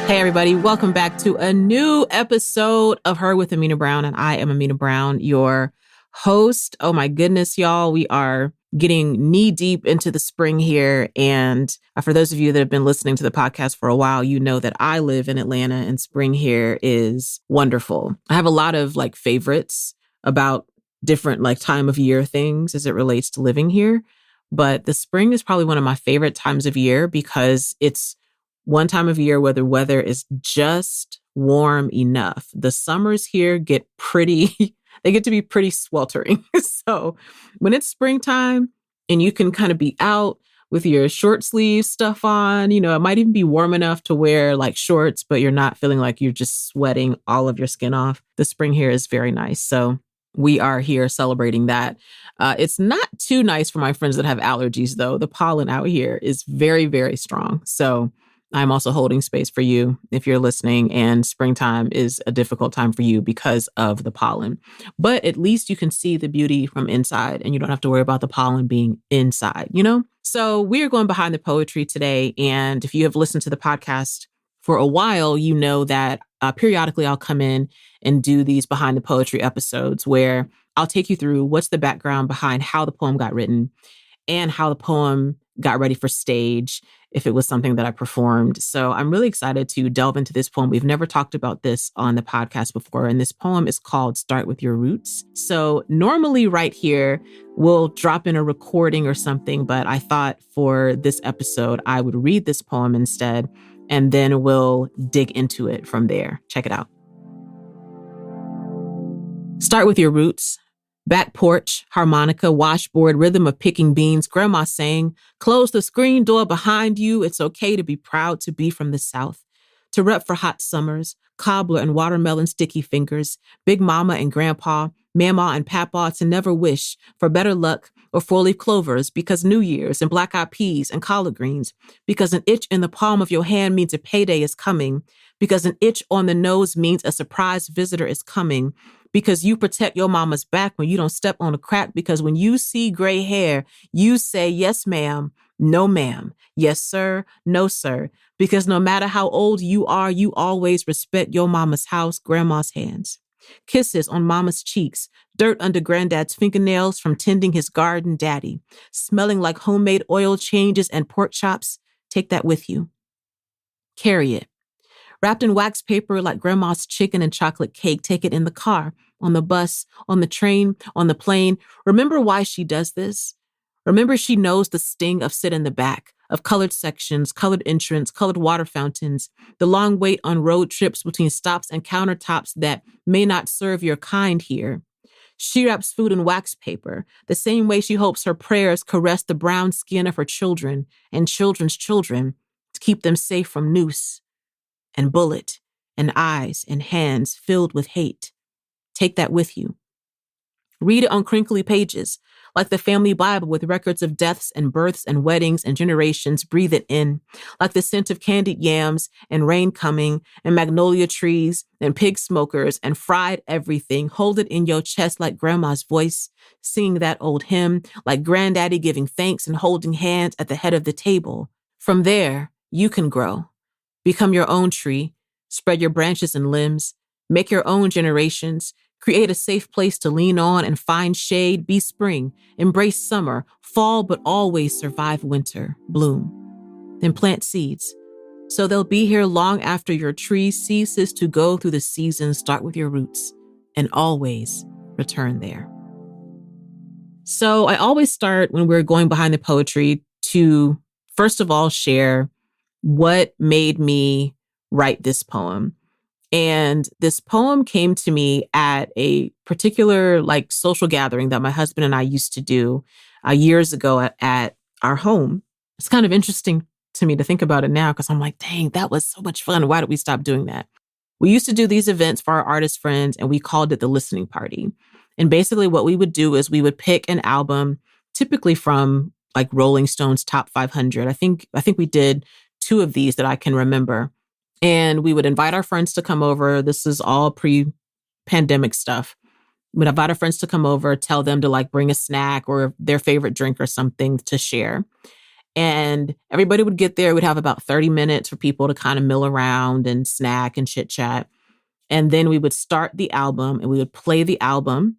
Hey, everybody. Welcome back to a new episode of Her with Amena Brown. And I am Amena Brown, your host. Oh, my goodness, y'all. We are getting knee deep into the spring here. And for those of you that have been listening to the podcast for a while, you know that I live in Atlanta and spring here is wonderful. I have a lot of favorites about different time of year things as it relates to living here. But the spring is probably one of my favorite times of year because it's one time of year where the weather is just warm enough. The summers here get they get to be pretty sweltering. So when it's springtime and you can kind of be out with your short sleeve stuff on, it might even be warm enough to wear shorts, but you're not feeling like you're just sweating all of your skin off. The spring here is very nice. So we are here celebrating that. It's not too nice for my friends that have allergies, though. The pollen out here is very, very strong. So I'm also holding space for you if you're listening, and springtime is a difficult time for you because of the pollen. But at least you can see the beauty from inside and you don't have to worry about the pollen being inside, So we're going behind the poetry today. And if you have listened to the podcast for a while, you know that periodically I'll come in and do these behind the poetry episodes where I'll take you through what's the background behind how the poem got written and how the poem got ready for stage, if it was something that I performed. So I'm really excited to delve into this poem. We've never talked about this on the podcast before, and this poem is called Start With Your Roots. So normally right here, we'll drop in a recording or something, but I thought for this episode, I would read this poem instead, and then we'll dig into it from there. Check it out. Start with your roots. Back porch, harmonica, washboard, rhythm of picking beans, grandma saying, close the screen door behind you. It's okay to be proud to be from the South. To rep for hot summers, cobbler and watermelon sticky fingers, big mama and grandpa, mama and papa to never wish for better luck or four-leaf clovers because New Year's and black-eyed peas and collard greens, because an itch in the palm of your hand means a payday is coming, because an itch on the nose means a surprise visitor is coming, because you protect your mama's back when you don't step on a crack, because when you see gray hair, you say, yes, ma'am, no, ma'am, yes, sir, no, sir, because no matter how old you are, you always respect your mama's house, grandma's hands. Kisses on mama's cheeks, dirt under granddad's fingernails from tending his garden, daddy, smelling like homemade oil changes and pork chops. Take that with you. Carry it. Wrapped in wax paper like grandma's chicken and chocolate cake, take it in the car, on the bus, on the train, on the plane. Remember why she does this? Remember she knows the sting of sit in the back, of colored sections, colored entrance, colored water fountains, the long wait on road trips between stops and countertops that may not serve your kind here. She wraps food in wax paper, the same way she hopes her prayers caress the brown skin of her children and children's children to keep them safe from noose and bullet and eyes and hands filled with hate. Take that with you. Read it on crinkly pages, like the family Bible with records of deaths and births and weddings and generations. Breathe it in, like the scent of candied yams and rain coming and magnolia trees and pig smokers and fried everything. Hold it in your chest like grandma's voice, singing that old hymn, like granddaddy giving thanks and holding hands at the head of the table. From there, you can grow. Become your own tree, spread your branches and limbs, make your own generations, create a safe place to lean on and find shade, be spring, embrace summer, fall, but always survive winter, bloom. Then plant seeds, so they'll be here long after your tree ceases to go through the seasons. Start with your roots and always return there. So I always start when we're going behind the poetry to, first of all, share what made me write this poem. And this poem came to me at a particular social gathering that my husband and I used to do years ago at our home. It's kind of interesting to me to think about it now because I'm like, dang, that was so much fun. Why did we stop doing that? We used to do these events for our artist friends and we called it the listening party. And basically what we would do is we would pick an album, typically from Rolling Stone's Top 500. I think we did 2 of these that I can remember. And we would invite our friends to come over. This is all pre-pandemic stuff. We'd invite our friends to come over, tell them to bring a snack or their favorite drink or something to share. And everybody would get there. We'd have about 30 minutes for people to kind of mill around and snack and chit chat. And then we would start the album and we would play the album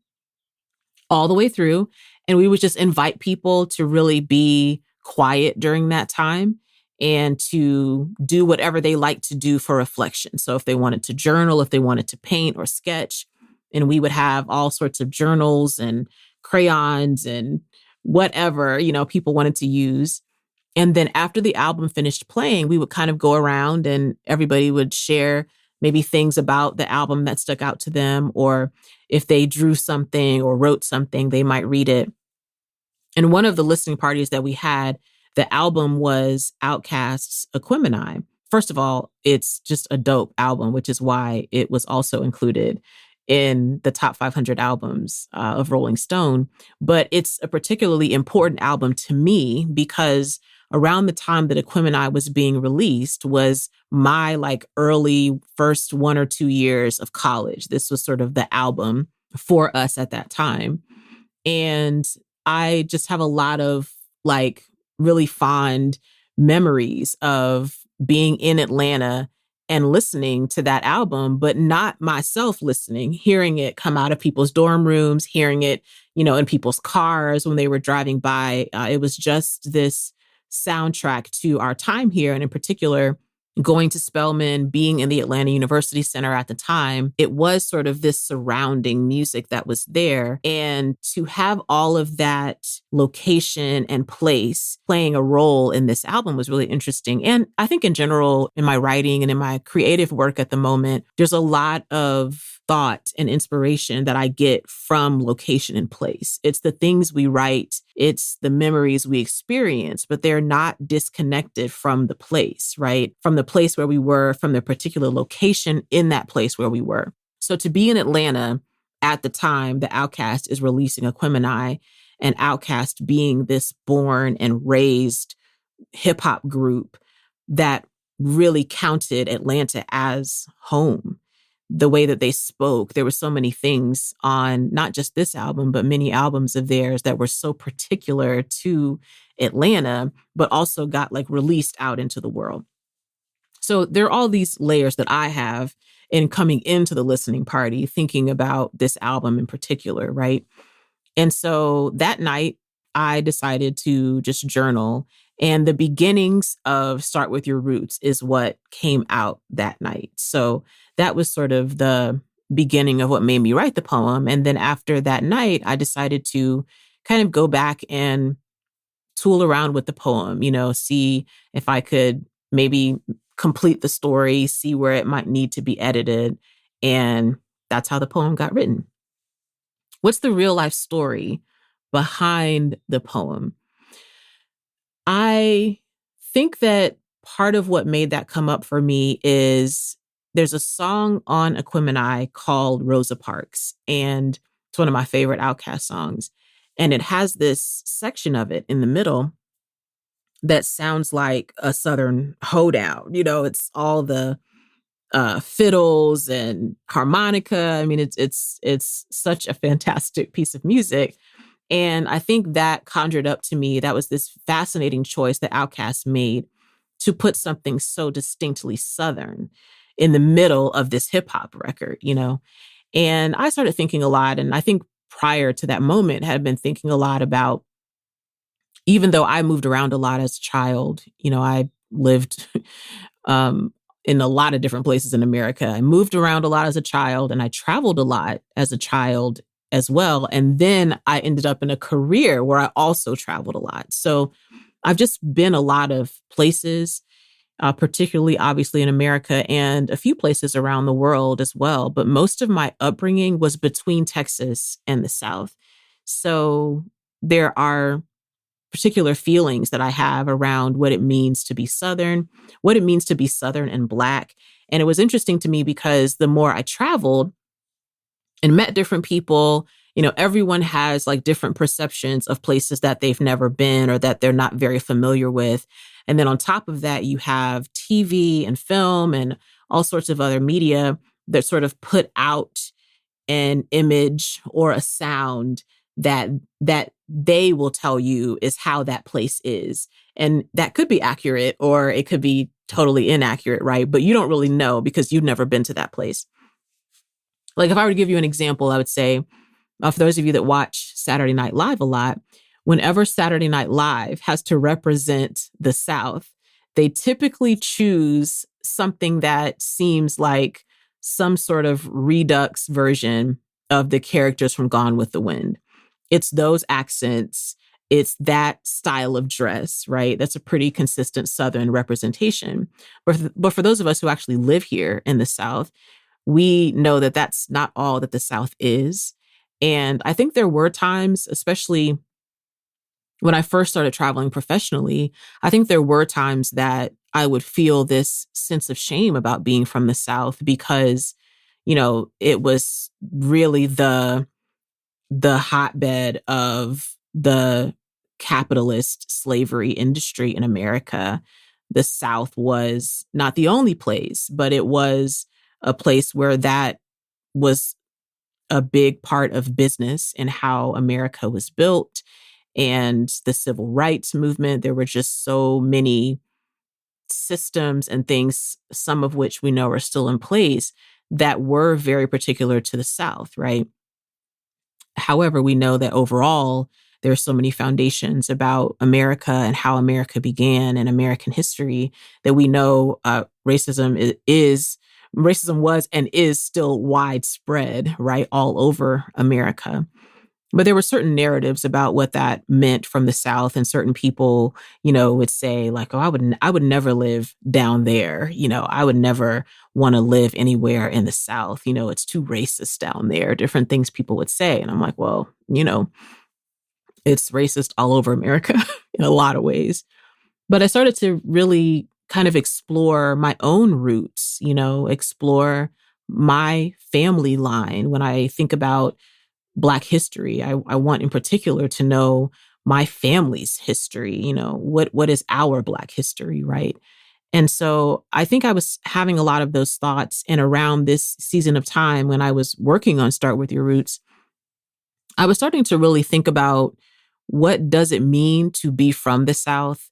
all the way through. And we would just invite people to really be quiet during that time and to do whatever they like to do for reflection. So if they wanted to journal, if they wanted to paint or sketch, and we would have all sorts of journals and crayons and whatever, people wanted to use. And then after the album finished playing, we would kind of go around and everybody would share maybe things about the album that stuck out to them, or if they drew something or wrote something, they might read it. And one of the listening parties that we had, the album was Outkast's Aquemini. First of all, it's just a dope album, which is why it was also included in the top 500 albums of Rolling Stone. But it's a particularly important album to me because around the time that Aquemini was being released was my early first 1 or 2 years of college. This was sort of the album for us at that time. And I just have a lot of really fond memories of being in Atlanta and listening to that album, but not myself listening, hearing it come out of people's dorm rooms, hearing it, in people's cars when they were driving by. It was just this soundtrack to our time here. And in particular, going to Spelman, being in the Atlanta University Center at the time, it was sort of this surrounding music that was there. And to have all of that location and place playing a role in this album was really interesting. And I think in general, in my writing and in my creative work at the moment, there's a lot of thought and inspiration that I get from location and place. It's the things we write, it's the memories we experience, but they're not disconnected from the place, right? From the place where we were, from the particular location in that place where we were. So to be in Atlanta at the time that Outkast is releasing Aquemini, and Outkast being this born and raised hip hop group that really counted Atlanta as home. The way that they spoke, there were so many things on not just this album, but many albums of theirs that were so particular to Atlanta, but also got released out into the world. So there are all these layers that I have in coming into the listening party, thinking about this album in particular, right? And so that night, I decided to just journal. And the beginnings of Start With Your Roots is what came out that night. So that was sort of the beginning of what made me write the poem. And then after that night, I decided to kind of go back and tool around with the poem, see if I could maybe complete the story, see where it might need to be edited. And that's how the poem got written. What's the real life story behind the poem? I think that part of what made that come up for me is there's a song on Aquemini called Rosa Parks, and it's one of my favorite Outkast songs. And it has this section of it in the middle that sounds like a Southern hoedown. It's all the fiddles and harmonica. I mean, it's such a fantastic piece of music. And I think that conjured up to me, that was this fascinating choice that Outkast made to put something so distinctly Southern in the middle of this hip hop record, And I started thinking a lot. And I think prior to that moment had been thinking a lot about, even though I moved around a lot as a child, I lived in a lot of different places in America. I moved around a lot as a child and I traveled a lot as a child as well. And then I ended up in a career where I also traveled a lot. So I've just been a lot of places, particularly obviously in America and a few places around the world as well. But most of my upbringing was between Texas and the South. So there are particular feelings that I have around what it means to be Southern, what it means to be Southern and Black. And it was interesting to me because the more I traveled and met different people, everyone has different perceptions of places that they've never been or that they're not very familiar with. And then on top of that, you have TV and film and all sorts of other media that sort of put out an image or a sound that they will tell you is how that place is. And that could be accurate or it could be totally inaccurate, right? But you don't really know because you've never been to that place. Like if I were to give you an example, I would say, for those of you that watch Saturday Night Live a lot, whenever Saturday Night Live has to represent the South, they typically choose something that seems like some sort of redux version of the characters from Gone with the Wind. It's those accents. It's that style of dress, right? That's a pretty consistent Southern representation. But for those of us who actually live here in the South, we know that that's not all that the South is. And I think there were times, especially when I first started traveling professionally, I think there were times that I would feel this sense of shame about being from the South because, it was really the hotbed of the capitalist slavery industry in America. The South was not the only place, but it was a place where that was a big part of business and how America was built and the civil rights movement. There were just so many systems and things, some of which we know are still in place, that were very particular to the South, right? However, we know that overall, there are so many foundations about America and how America began and American history that we know racism was and is still widespread, right, all over America. But there were certain narratives about what that meant from the South, and certain people, would say like, "Oh, I would never live down there. I would never want to live anywhere in the South. It's too racist down there." Different things people would say, and I'm like, well, it's racist all over America in a lot of ways. But I started to really kind of explore my own roots, explore my family line. When I think about Black history, I want in particular to know my family's history. What is our Black history, right? And so I think I was having a lot of those thoughts. And around this season of time when I was working on Start With Your Roots, I was starting to really think about what does it mean to be from the South?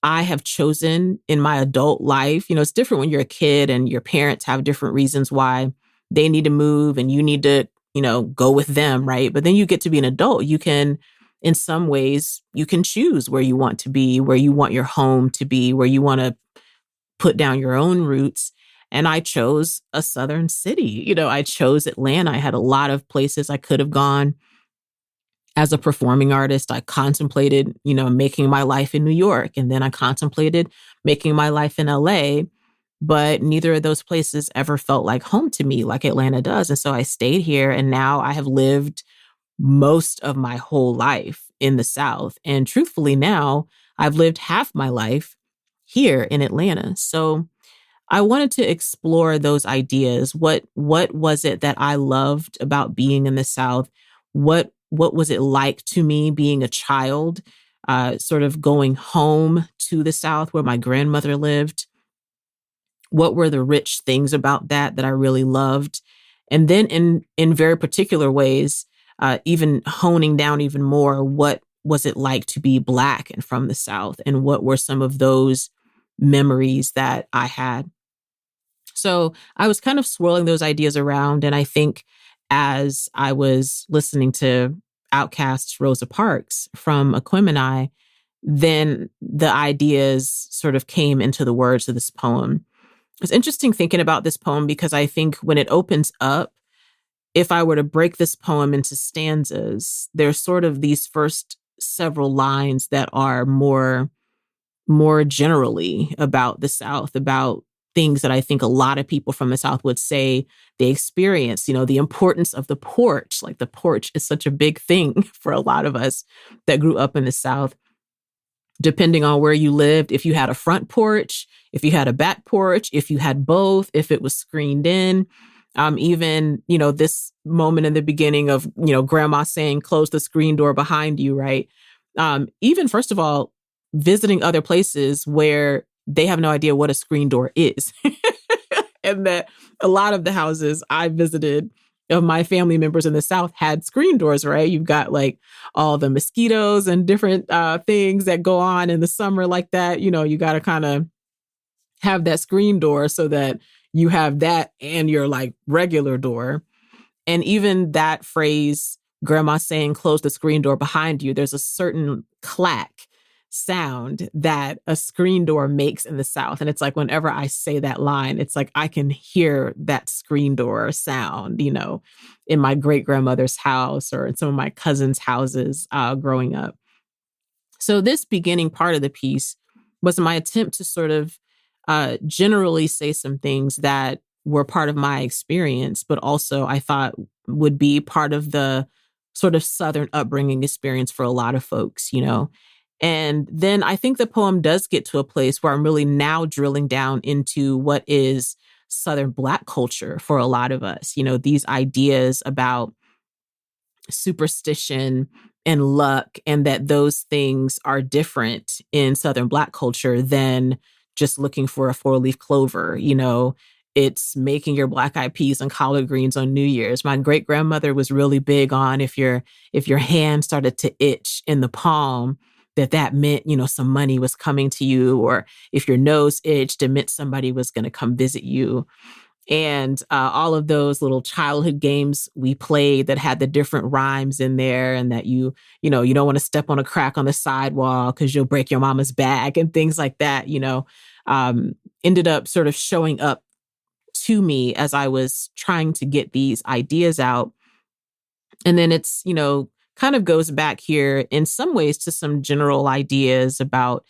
I have chosen in my adult life, it's different when you're a kid and your parents have different reasons why they need to move and you need to, go with them, right? But then you get to be an adult. You can, in some ways, you can choose where you want to be, where you want your home to be, where you want to put down your own roots. And I chose a Southern city. I chose Atlanta. I had a lot of places I could have gone. As a performing artist, I contemplated, making my life in New York. And then I contemplated making my life in LA. But neither of those places ever felt like home to me like Atlanta does. And so I stayed here. And now I have lived most of my whole life in the South. And truthfully, now I've lived half my life here in Atlanta. So I wanted to explore those ideas. What was it that I loved about being in the South? What was it like to me being a child, sort of going home to the South where my grandmother lived? What were the rich things about that I really loved? And then in very particular ways, even honing down even more, what was it like to be Black and from the South? And what were some of those memories that I had? So I was kind of swirling those ideas around. And I think as I was listening to Outkast's Rosa Parks from Aquemini, then the ideas sort of came into the words of this poem. It's interesting thinking about this poem because I think when it opens up, if I were to break this poem into stanzas, there's sort of these first several lines that are more generally about the South, about things that I think a lot of people from the South would say they experience, the importance of the porch. Like the porch is such a big thing for a lot of us that grew up in the South. Depending on where you lived, if you had a front porch, if you had a back porch, if you had both, if it was screened in, even, this moment in the beginning of, grandma saying, close the screen door behind you, right? Even first of all, visiting other places where they have no idea what a screen door is. And that a lot of the houses I visited of my family members in the South had screen doors, right? You've got like all the mosquitoes and different things that go on in the summer like that. You got to kind of have that screen door so that you have that and your like regular door. And even that phrase, grandma saying, close the screen door behind you, there's a certain clack sound that a screen door makes in the South. And it's like, whenever I say that line, it's like I can hear that screen door sound, in my great grandmother's house or in some of my cousins' houses growing up. So this beginning part of the piece was my attempt to sort of generally say some things that were part of my experience, but also I thought would be part of the sort of Southern upbringing experience for a lot of folks. And then I think the poem does get to a place where I'm really now drilling down into what is Southern Black culture for a lot of us. These ideas about superstition and luck, and that those things are different in Southern Black culture than just looking for a four-leaf clover. It's making your black eyed peas and collard greens on New Year's. My great grandmother was really big on if your hand started to itch in the palm, that meant, some money was coming to you, or if your nose itched, it meant somebody was going to come visit you. And all of those little childhood games we played that had the different rhymes in there, and that you don't want to step on a crack on the sidewalk because you'll break your mama's back and things like that, ended up sort of showing up to me as I was trying to get these ideas out. And then it's, kind of goes back here in some ways to some general ideas about,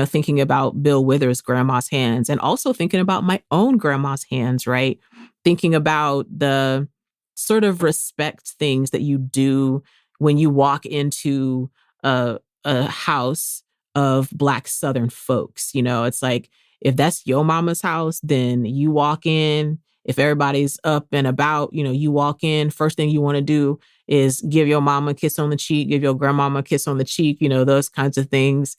thinking about Bill Withers' grandma's hands, and also thinking about my own grandma's hands, right? Thinking about the sort of respect things that you do when you walk into a house of Black Southern folks. It's like, if that's your mama's house, then you walk in. If everybody's up and about, you walk in, first thing you want to do is give your mama a kiss on the cheek, give your grandmama a kiss on the cheek, those kinds of things.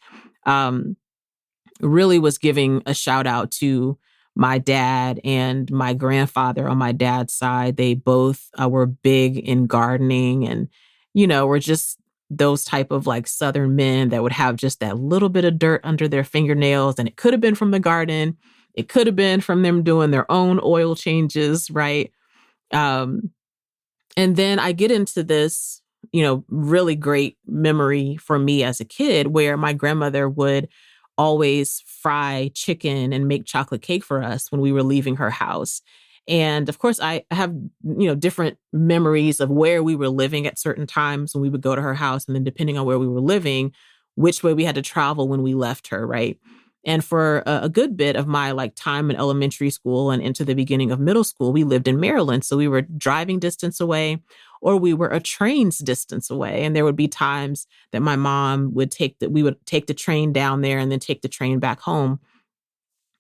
Really was giving a shout out to my dad and my grandfather on my dad's side. They both were big in gardening, and, were just those type of like Southern men that would have just that little bit of dirt under their fingernails. And it could have been from the garden. It could have been from them doing their own oil changes, right? And then I get into this, really great memory for me as a kid, where my grandmother would always fry chicken and make chocolate cake for us when we were leaving her house. And of course, I have, different memories of where we were living at certain times when we would go to her house. And then depending on where we were living, which way we had to travel when we left her, right? And for a good bit of my like time in elementary school and into the beginning of middle school, we lived in Maryland. So we were driving distance away, or we were a train's distance away. And there would be times that my mom would we would take the train down there and then take the train back home.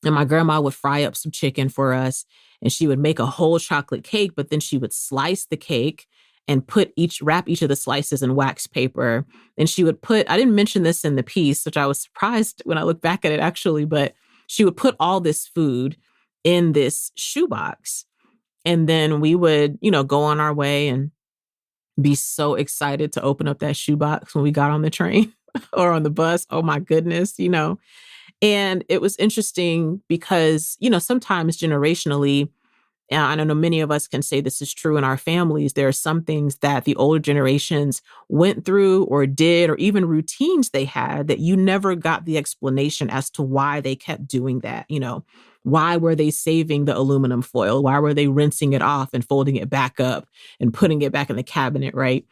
And my grandma would fry up some chicken for us, and she would make a whole chocolate cake, but then she would slice the cake and wrap each of the slices in wax paper. And she would I didn't mention this in the piece, which I was surprised when I look back at it actually, but she would put all this food in this shoebox. And then we would, go on our way and be so excited to open up that shoebox when we got on the train or on the bus. Oh my goodness, And it was interesting because, sometimes generationally, and I know many of us can say this is true in our families, there are some things that the older generations went through or did, or even routines they had that you never got the explanation as to why they kept doing that. Why were they saving the aluminum foil? Why were they rinsing it off and folding it back up and putting it back in the cabinet, right?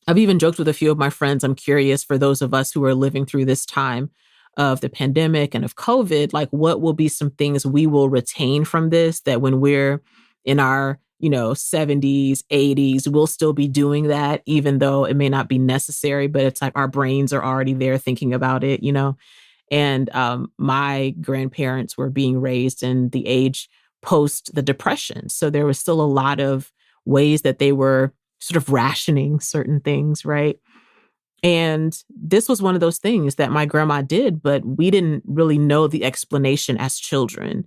I've even joked with a few of my friends. I'm curious, for those of us who are living through this time of the pandemic and of COVID, like what will be some things we will retain from this, that when we're in our, 70s, 80s, we'll still be doing that, even though it may not be necessary, but it's like our brains are already there thinking about it, And my grandparents were being raised in the age post the Depression. So there was still a lot of ways that they were sort of rationing certain things, right? And this was one of those things that my grandma did, but we didn't really know the explanation as children.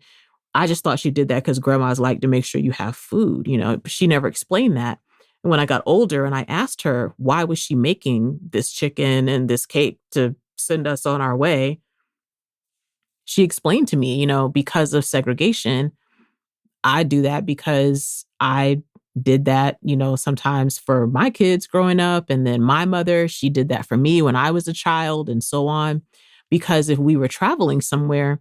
I just thought she did that because grandmas like to make sure you have food, she never explained that. And when I got older and I asked her, why was she making this chicken and this cake to send us on our way? She explained to me, because of segregation, I do that because I did that, sometimes for my kids growing up. And then my mother, she did that for me when I was a child and so on. Because if we were traveling somewhere,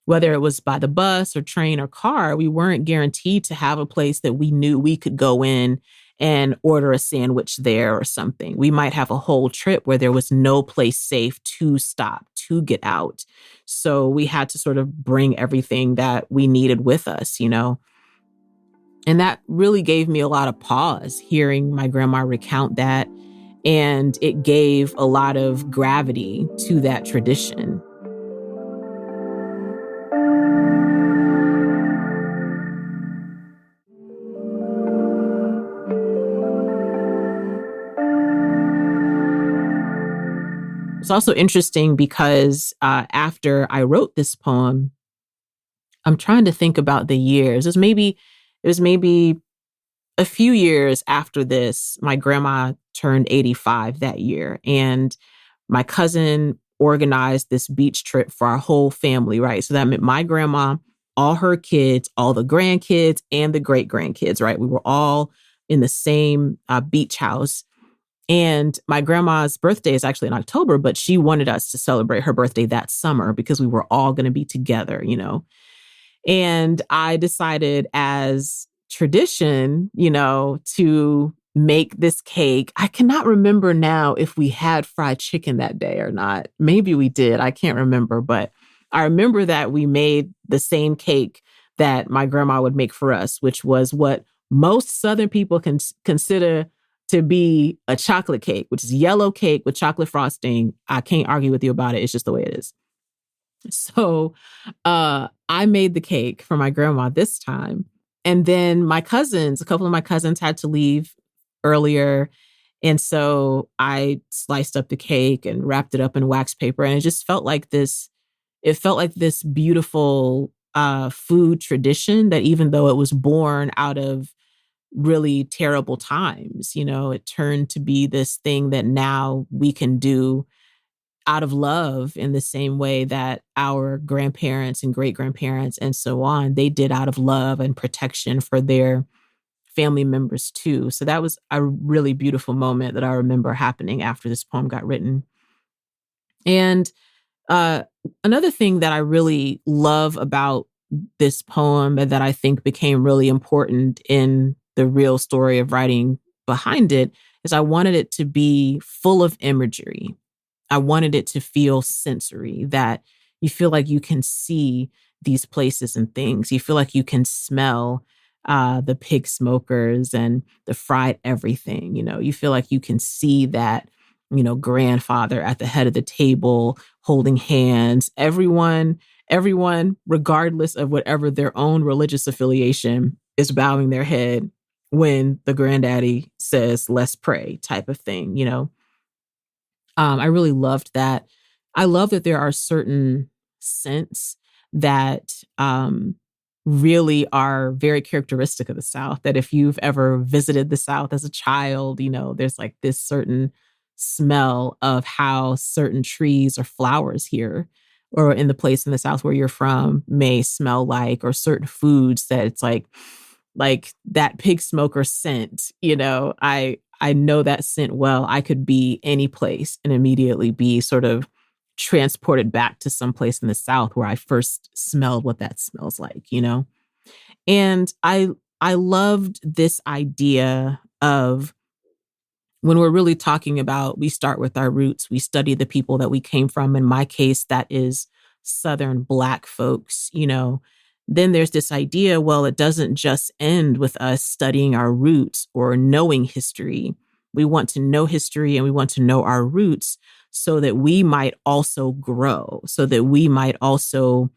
whether it was by the bus or train or car, we weren't guaranteed to have a place that we knew we could go in and order a sandwich there or something. We might have a whole trip where there was no place safe to stop, to get out. So we had to sort of bring everything that we needed with us, And that really gave me a lot of pause hearing my grandma recount that. And it gave a lot of gravity to that tradition. It's also interesting because after I wrote this poem, I'm trying to think about the years. It was maybe a few years after this. My grandma turned 85 that year, and my cousin organized this beach trip for our whole family, right? So that meant my grandma, all her kids, all the grandkids, and the great grandkids, right? We were all in the same beach house. And my grandma's birthday is actually in October, but she wanted us to celebrate her birthday that summer because we were all going to be together. And I decided as tradition, to make this cake. I cannot remember now if we had fried chicken that day or not. Maybe we did. I can't remember. But I remember that we made the same cake that my grandma would make for us, which was what most Southern people can consider to be a chocolate cake, which is yellow cake with chocolate frosting. I can't argue with you about it. It's just the way it is. So I made the cake for my grandma this time. And then a couple of my cousins had to leave earlier. And so I sliced up the cake and wrapped it up in wax paper. And it felt like this beautiful food tradition that even though it was born out of really terrible times, it turned to be this thing that now we can do out of love in the same way that our grandparents and great grandparents and so on, they did out of love and protection for their family members too. So that was a really beautiful moment that I remember happening after this poem got written. And another thing that I really love about this poem and that I think became really important in the real story of writing behind it is I wanted it to be full of imagery. I wanted it to feel sensory, that you feel like you can see these places and things. You feel like you can smell the pig smokers and the fried everything. You feel like you can see that, grandfather at the head of the table holding hands. Everyone, regardless of whatever their own religious affiliation, is bowing their head when the granddaddy says, "Let's pray," type of thing, I really loved that. I love that there are certain scents that really are very characteristic of the South, that if you've ever visited the South as a child, there's like this certain smell of how certain trees or flowers here or in the place in the South where you're from may smell like, or certain foods that it's like that pig smoker scent, I know that scent well. I could be any place and immediately be sort of transported back to some place in the South where I first smelled what that smells like, And I loved this idea of, when we're really talking about, we start with our roots, we study the people that we came from. In my case, that is Southern Black folks, Then there's this idea, well, it doesn't just end with us studying our roots or knowing history. We want to know history and we want to know our roots so that we might also grow, so that we might also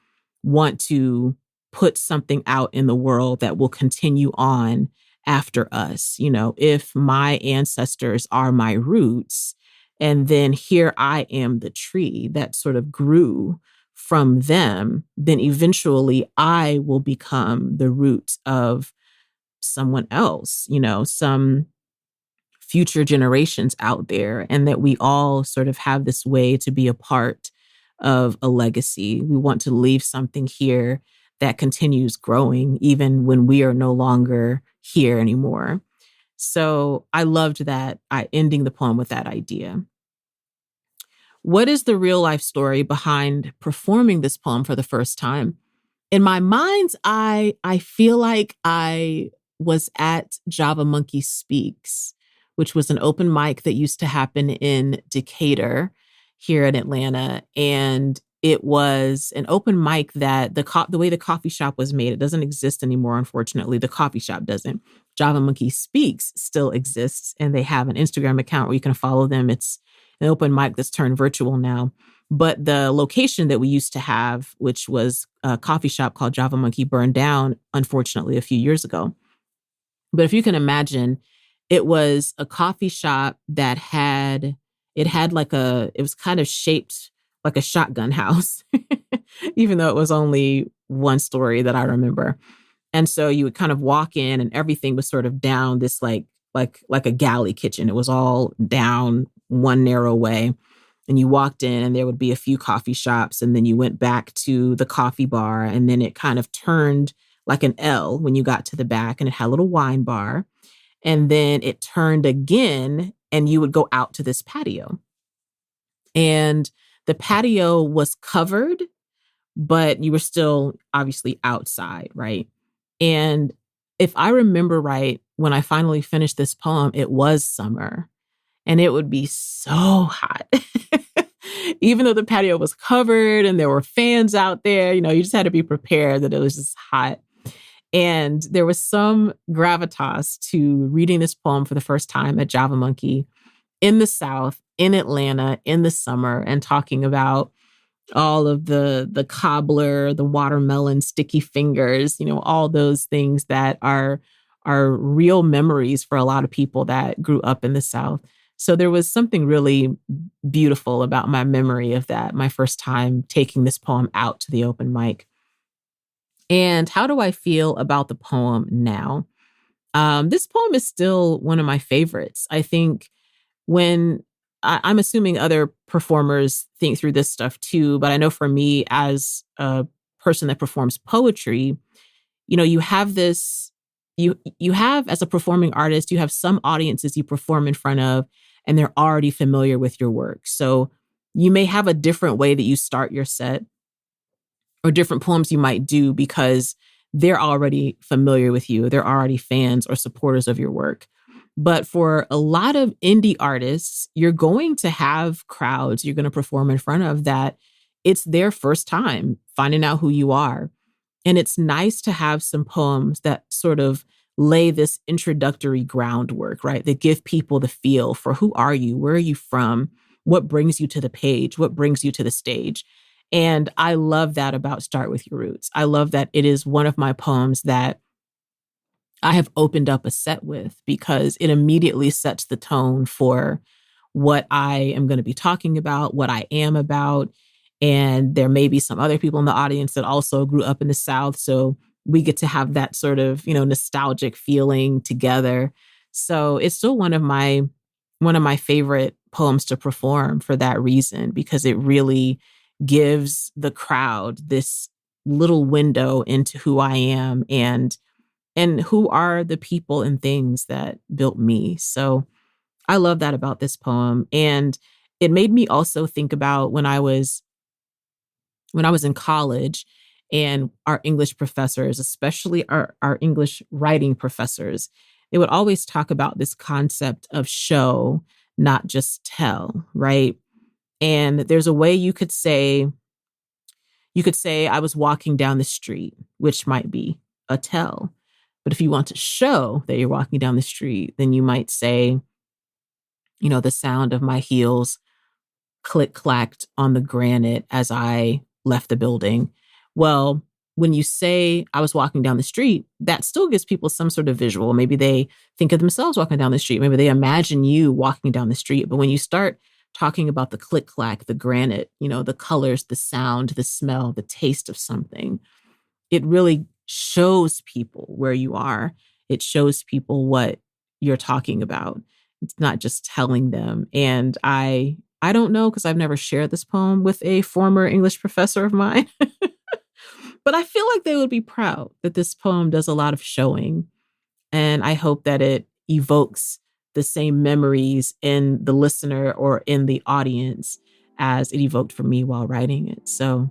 want to put something out in the world that will continue on after us. If my ancestors are my roots, and then here I am, the tree that sort of grew from them, then eventually I will become the root of someone else, some future generations out there, and that we all sort of have this way to be a part of a legacy. We want to leave something here that continues growing even when we are no longer here anymore. So I loved that, ending the poem with that idea. What is the real life story behind performing this poem for the first time? In my mind's eye, I feel like I was at Java Monkey Speaks, which was an open mic that used to happen in Decatur here in Atlanta. And it was an open mic that the way the coffee shop was made, it doesn't exist anymore, unfortunately. The coffee shop doesn't. Java Monkey Speaks still exists, and they have an Instagram account where you can follow them. It's an open mic that's turned virtual now. But the location that we used to have, which was a coffee shop called Java Monkey, burned down, unfortunately, a few years ago. But if you can imagine, it was a coffee shop that it was kind of shaped like a shotgun house, even though it was only one story that I remember. And so you would kind of walk in and everything was sort of down this like a galley kitchen. It was all down one narrow way. And you walked in and there would be a few coffee shops, and then you went back to the coffee bar, and then it kind of turned like an L when you got to the back, and it had a little wine bar. And then it turned again and you would go out to this patio. And the patio was covered, but you were still obviously outside, right? And if I remember right, when I finally finished this poem, it was summer. And it would be so hot. Even though the patio was covered and there were fans out there, you just had to be prepared that it was just hot. And there was some gravitas to reading this poem for the first time at Java Monkey in the South, in Atlanta, in the summer, and talking about all of the cobbler, the watermelon, sticky fingers, all those things that are real memories for a lot of people that grew up in the South. So there was something really beautiful about my memory of that, my first time taking this poem out to the open mic. And how do I feel about the poem now? This poem is still one of my favorites. I think I'm assuming other performers think through this stuff too, but I know for me as a person that performs poetry, you have this, you have as a performing artist, you have some audiences you perform in front of, and they're already familiar with your work. So you may have a different way that you start your set or different poems you might do because they're already familiar with you. They're already fans or supporters of your work. But for a lot of indie artists, you're going to have crowds you're going to perform in front of that it's their first time finding out who you are. And it's nice to have some poems that sort of lay this introductory groundwork, right? That give people the feel for who are you? Where are you from? What brings you to the page? What brings you to the stage? And I love that about Start With Your Roots. I love that it is one of my poems that I have opened up a set with because it immediately sets the tone for what I am going to be talking about, what I am about. And there may be some other people in the audience that also grew up in the South. So we get to have that sort of, nostalgic feeling together. So it's still one of my favorite poems to perform for that reason, because it really gives the crowd this little window into who I am and who are the people and things that built me. So I love that about this poem. And it made me also think about when I was in college, and our English professors, especially our English writing professors, they would always talk about this concept of show, not just tell, right? And there's a way you could say I was walking down the street, which might be a tell. But if you want to show that you're walking down the street, then you might say, the sound of my heels click-clacked on the granite as I left the building. Well, when you say I was walking down the street, that still gives people some sort of visual. Maybe they think of themselves walking down the street. Maybe they imagine you walking down the street. But when you start talking about the click-clack, the granite, the colors, the sound, the smell, the taste of something. It really shows people where you are. It shows people what you're talking about. It's not just telling them. And I don't know, because I've never shared this poem with a former English professor of mine, but I feel like they would be proud that this poem does a lot of showing. And I hope that it evokes the same memories in the listener or in the audience as it evoked for me while writing it. So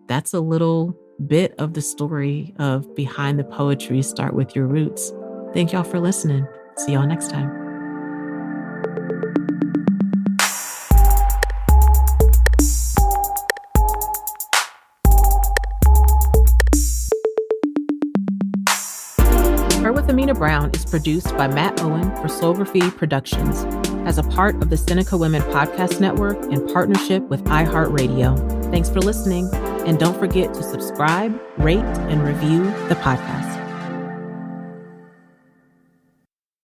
that's a little bit of the story of Behind the Poetry, Start With Your Roots. Thank y'all for listening. See y'all next time. Her with Amena Brown is produced by Matt Owen for Soulgraphy Productions as a part of the Seneca Women Podcast Network in partnership with iHeartRadio. Thanks for listening, and don't forget to subscribe, rate, and review the podcast.